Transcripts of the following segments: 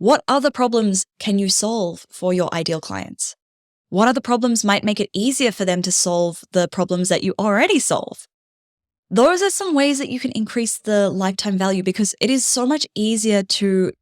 What other problems can you solve for your ideal clients? What other problems might make it easier for them to solve the problems that you already solve? Those are some ways that you can increase the lifetime value, because it is so much easier to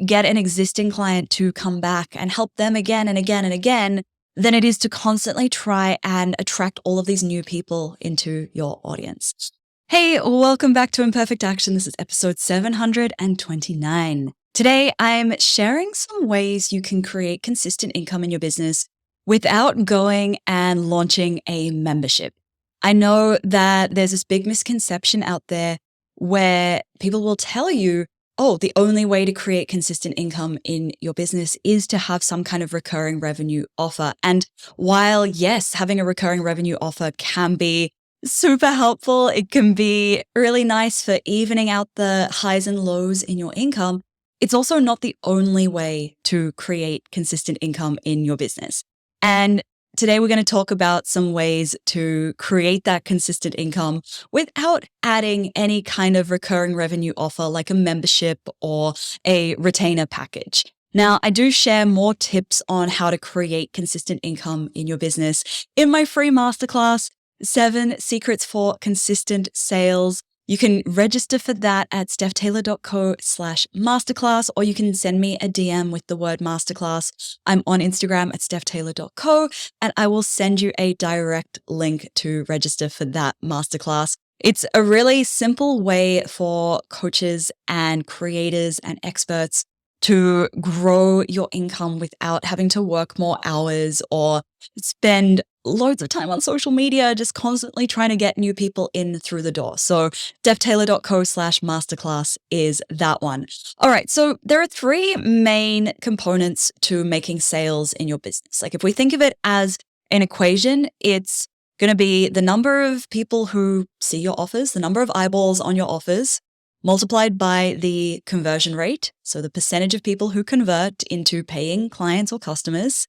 get an existing client to come back and help them again and again and again than it is to constantly try and attract all of these new people into your audience. Hey, welcome back to Imperfect Action. This is episode 729. Today, I'm sharing some ways you can create consistent income in your business without going and launching a membership. I know that there's this big misconception out there where people will tell you, oh, the only way to create consistent income in your business is to have some kind of recurring revenue offer. And while, yes, having a recurring revenue offer can be super helpful, it can be really nice for evening out the highs and lows in your income, it's also not the only way to create consistent income in your business. And today we're going to talk about some ways to create that consistent income without adding any kind of recurring revenue offer like a membership or a retainer package. Now, I do share more tips on how to create consistent income in your business in my free masterclass, 7 Secrets for Consistent Sales. You can register for that at stephtaylor.co/masterclass, or you can send me a DM with the word masterclass. I'm on Instagram at stephtaylor.co, and I will send you a direct link to register for that masterclass. It's a really simple way for coaches and creators and experts to grow your income without having to work more hours or spend loads of time on social media, just constantly trying to get new people in through the door. So stephtaylor.co/masterclass is that one. All right. So there are 3 main components to making sales in your business. Like if we think of it as an equation, it's going to be the number of people who see your offers, the number of eyeballs on your offers, multiplied by the conversion rate. So the percentage of people who convert into paying clients or customers,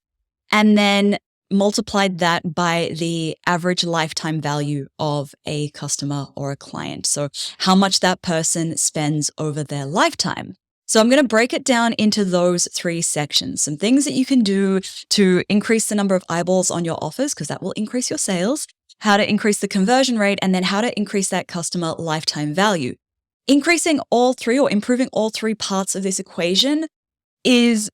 and then multiplied that by the average lifetime value of a customer or a client. So how much that person spends over their lifetime. So I'm going to break it down into those 3 sections. Some things that you can do to increase the number of eyeballs on your offers, because that will increase your sales, how to increase the conversion rate, and then how to increase that customer lifetime value. Increasing all 3 or improving all 3 parts of this equation is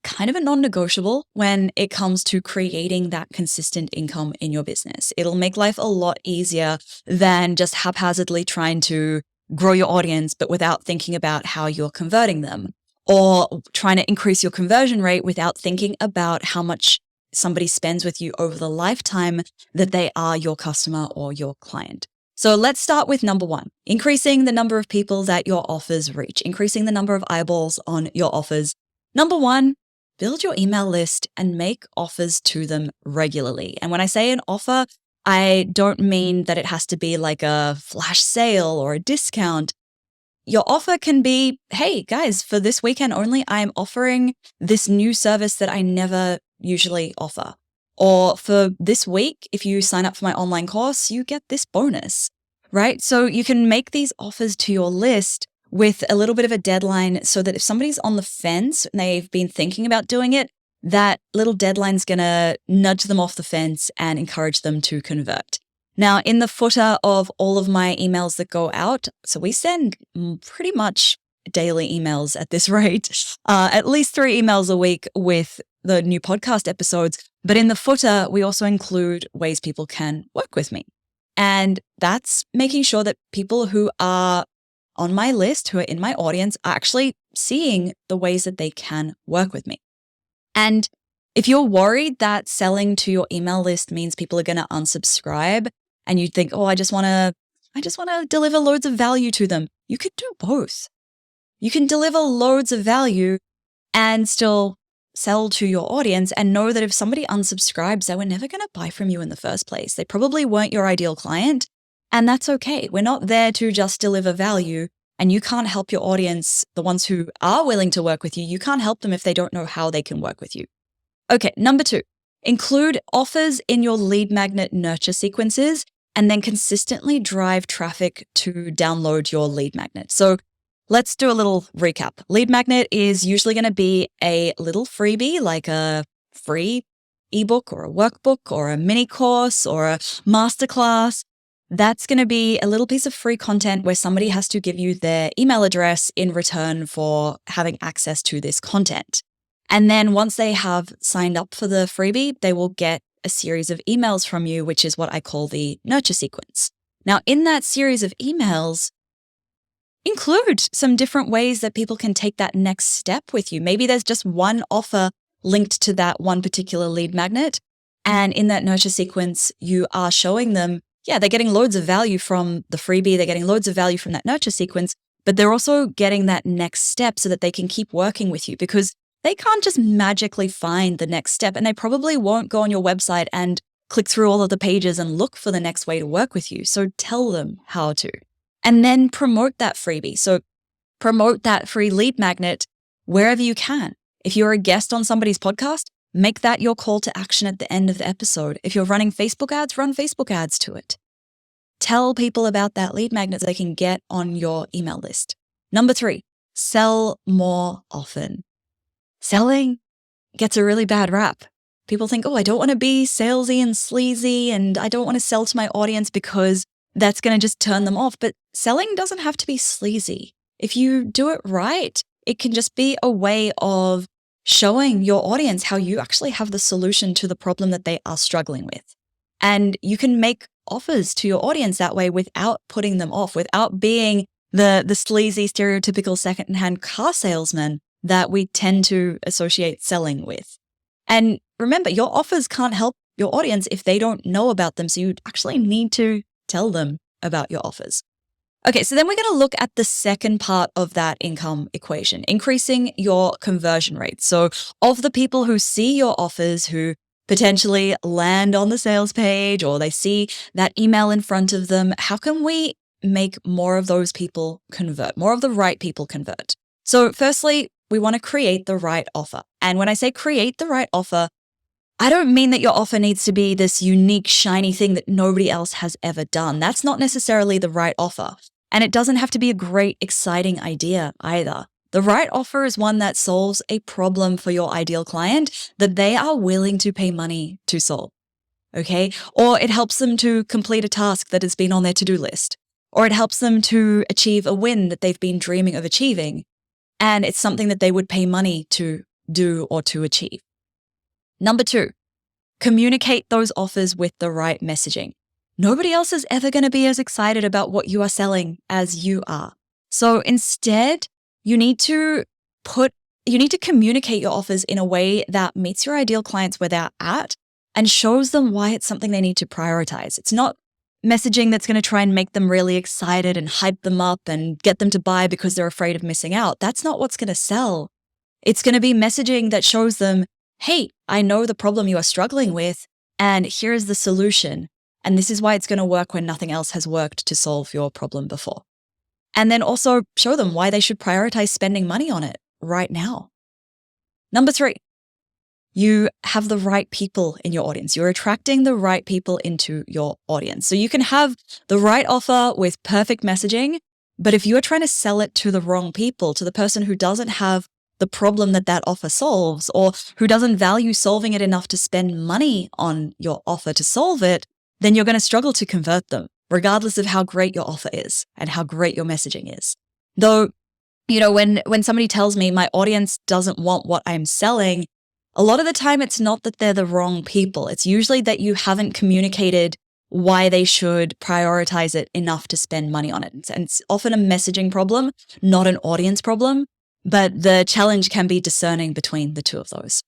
kind of a non-negotiable when it comes to creating that consistent income in your business. It'll make life a lot easier than just haphazardly trying to grow your audience, but without thinking about how you're converting them, or trying to increase your conversion rate without thinking about how much somebody spends with you over the lifetime that they are your customer or your client. So let's start with number 1, increasing the number of people that your offers reach, increasing the number of eyeballs on your offers. Number 1, build your email list and make offers to them regularly. And when I say an offer, I don't mean that it has to be like a flash sale or a discount. Your offer can be, hey guys, for this weekend only, I'm offering this new service that I never usually offer. Or for this week, if you sign up for my online course, you get this bonus, right? So you can make these offers to your list with a little bit of a deadline so that if somebody's on the fence and they've been thinking about doing it, that little deadline's going to nudge them off the fence and encourage them to convert. Now, in the footer of all of my emails that go out, so we send pretty much daily emails at this rate, at least 3 emails a week with the new podcast episodes. But in the footer, we also include ways people can work with me. And that's making sure that people who are on my list, who are in my audience, are actually seeing the ways that they can work with me. And if you're worried that selling to your email list means people are going to unsubscribe and you think, oh, I just want to deliver loads of value to them, you could do both. You can deliver loads of value and still sell to your audience and know that if somebody unsubscribes, they were never going to buy from you in the first place. They probably weren't your ideal client, and that's okay. We're not there to just deliver value, and you can't help your audience, the ones who are willing to work with you, you can't help them if they don't know how they can work with you. Okay, number 2, include offers in your lead magnet nurture sequences and then consistently drive traffic to download your lead magnet. So let's do a little recap. Lead magnet is usually going to be a little freebie, like a free ebook or a workbook or a mini course or a masterclass. That's going to be a little piece of free content where somebody has to give you their email address in return for having access to this content. And then once they have signed up for the freebie, they will get a series of emails from you, which is what I call the nurture sequence. Now, in that series of emails, include some different ways that people can take that next step with you. Maybe there's just one offer linked to that one particular lead magnet. And in that nurture sequence, you are showing them, yeah, they're getting loads of value from the freebie. They're getting loads of value from that nurture sequence, but they're also getting that next step so that they can keep working with you, because they can't just magically find the next step, and they probably won't go on your website and click through all of the pages and look for the next way to work with you. So tell them how to. And then promote that freebie. So promote that free lead magnet wherever you can. If you're a guest on somebody's podcast, make that your call to action at the end of the episode. If you're running Facebook ads, run Facebook ads to it. Tell people about that lead magnet so they can get on your email list. Number 3, sell more often. Selling gets a really bad rap. People think, oh, I don't want to be salesy and sleazy, and I don't want to sell to my audience because that's going to just turn them off. But selling doesn't have to be sleazy. If you do it right, it can just be a way of showing your audience how you actually have the solution to the problem that they are struggling with. And you can make offers to your audience that way without putting them off, without being the sleazy, stereotypical secondhand car salesman that we tend to associate selling with. And remember, your offers can't help your audience if they don't know about them. So you actually need to tell them about your offers. Okay, so then we're going to look at the second part of that income equation, increasing your conversion rate. So of the people who see your offers, who potentially land on the sales page or they see that email in front of them, how can we make more of those people convert, more of the right people convert? So firstly, we want to create the right offer. And when I say create the right offer, I don't mean that your offer needs to be this unique, shiny thing that nobody else has ever done. That's not necessarily the right offer. And it doesn't have to be a great, exciting idea either. The right offer is one that solves a problem for your ideal client that they are willing to pay money to solve. Okay? Or it helps them to complete a task that has been on their to-do list. Or it helps them to achieve a win that they've been dreaming of achieving. And it's something that they would pay money to do or to achieve. Number 2, communicate those offers with the right messaging. Nobody else is ever going to be as excited about what you are selling as you are. So instead, you need to communicate your offers in a way that meets your ideal clients where they're at and shows them why it's something they need to prioritize. It's not messaging that's going to try and make them really excited and hype them up and get them to buy because they're afraid of missing out. That's not what's going to sell. It's going to be messaging that shows them, hey, I know the problem you are struggling with, and here's the solution. And this is why it's going to work when nothing else has worked to solve your problem before. And then also show them why they should prioritize spending money on it right now. Number 3, you have the right people in your audience. You're attracting the right people into your audience. So you can have the right offer with perfect messaging, but if you are trying to sell it to the wrong people, to the person who doesn't have the problem that that offer solves, or who doesn't value solving it enough to spend money on your offer to solve it, then you're going to struggle to convert them, regardless of how great your offer is and how great your messaging is. Though, when somebody tells me my audience doesn't want what I'm selling, a lot of the time it's not that they're the wrong people. It's usually that you haven't communicated why they should prioritize it enough to spend money on it. And it's often a messaging problem, not an audience problem, but the challenge can be discerning between the two of those.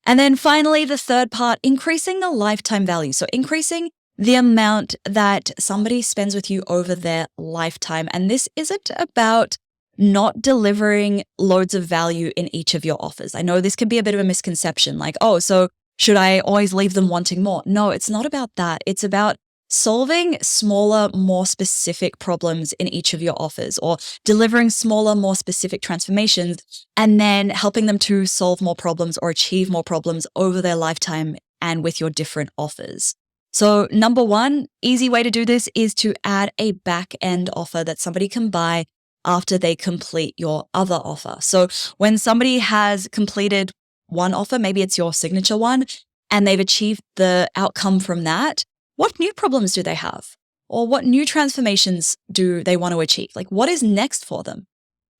And then finally, the third part, increasing the lifetime value. So increasing the amount that somebody spends with you over their lifetime. And this isn't about not delivering loads of value in each of your offers. I know this can be a bit of a misconception, like, oh, so should I always leave them wanting more? No, it's not about that. It's about solving smaller, more specific problems in each of your offers, or delivering smaller, more specific transformations, and then helping them to solve more problems or achieve more problems over their lifetime and with your different offers. So number 1, easy way to do this is to add a back-end offer that somebody can buy after they complete your other offer. So when somebody has completed one offer, maybe it's your signature one, and they've achieved the outcome from that, what new problems do they have? Or what new transformations do they want to achieve? Like, what is next for them?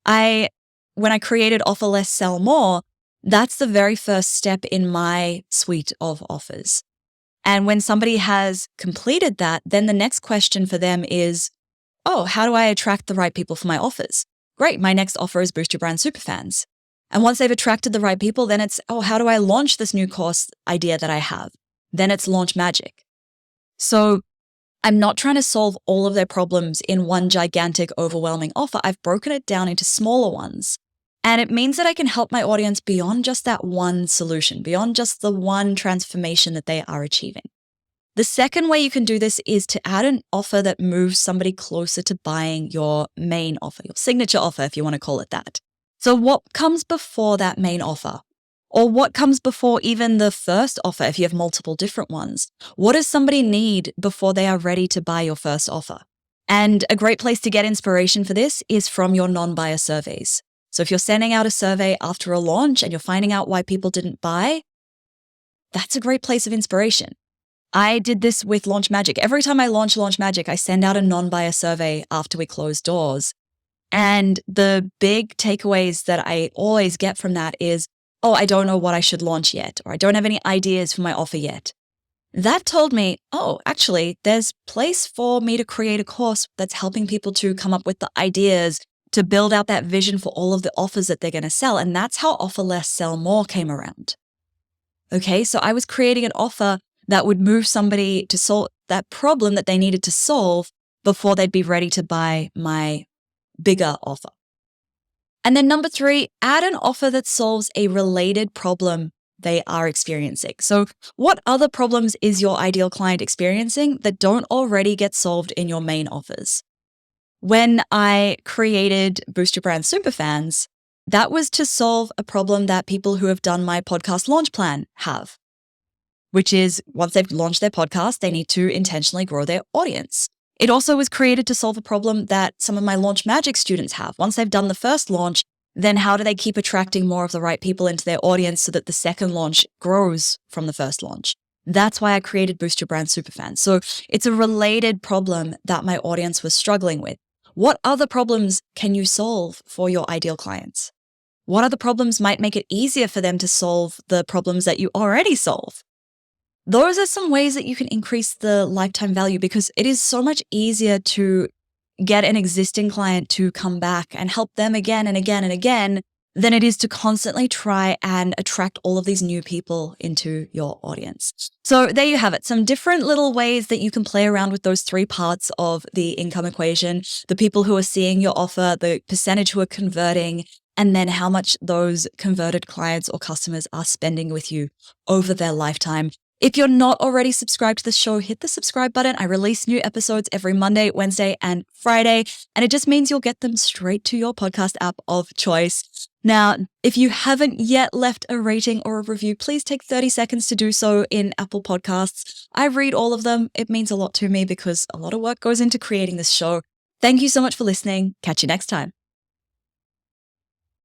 When I created Offer Less, Sell More, that's the very first step in my suite of offers. And when somebody has completed that, then the next question for them is, oh, how do I attract the right people for my offers? Great, my next offer is Boost Your Brand Superfans. And once they've attracted the right people, then it's, oh, how do I launch this new course idea that I have? Then it's Launch Magic. So I'm not trying to solve all of their problems in one gigantic, overwhelming offer. I've broken it down into smaller ones. And it means that I can help my audience beyond just that one solution, beyond just the one transformation that they are achieving. The second way you can do this is to add an offer that moves somebody closer to buying your main offer, your signature offer, if you want to call it that. So what comes before that main offer? Or what comes before even the first offer if you have multiple different ones? What does somebody need before they are ready to buy your first offer? And a great place to get inspiration for this is from your non-buyer surveys. So if you're sending out a survey after a launch and you're finding out why people didn't buy, that's a great place of inspiration. I did this with Launch Magic. Every time I launch Launch Magic, I send out a non-buyer survey after we close doors. And the big takeaways that I always get from that is, oh, I don't know what I should launch yet, or I don't have any ideas for my offer yet. That told me, oh, actually, there's place for me to create a course that's helping people to come up with the ideas to build out that vision for all of the offers that they're going to sell. And that's how Offer Less, Sell More came around. Okay, so I was creating an offer that would move somebody to solve that problem that they needed to solve before they'd be ready to buy my bigger offer. And then number 3, add an offer that solves a related problem they are experiencing. So what other problems is your ideal client experiencing that don't already get solved in your main offers? When I created Boost Your Brand Superfans, that was to solve a problem that people who have done my podcast launch plan have, which is once they've launched their podcast, they need to intentionally grow their audience. It also was created to solve a problem that some of my Launch Magic students have. Once they've done the first launch, then how do they keep attracting more of the right people into their audience so that the second launch grows from the first launch? That's why I created Boost Your Brand Superfans. So it's a related problem that my audience was struggling with. What other problems can you solve for your ideal clients? What other problems might make it easier for them to solve the problems that you already solve? Those are some ways that you can increase the lifetime value, because it is so much easier to get an existing client to come back and help them again and again and again than it is to constantly try and attract all of these new people into your audience. So there you have it. Some different little ways that you can play around with those 3 parts of the income equation: the people who are seeing your offer, the percentage who are converting, and then how much those converted clients or customers are spending with you over their lifetime. If you're not already subscribed to the show, hit the subscribe button. I release new episodes every Monday, Wednesday, and Friday, and it just means you'll get them straight to your podcast app of choice. Now, if you haven't yet left a rating or a review, please take 30 seconds to do so in Apple Podcasts. I read all of them. It means a lot to me because a lot of work goes into creating this show. Thank you so much for listening. Catch you next time.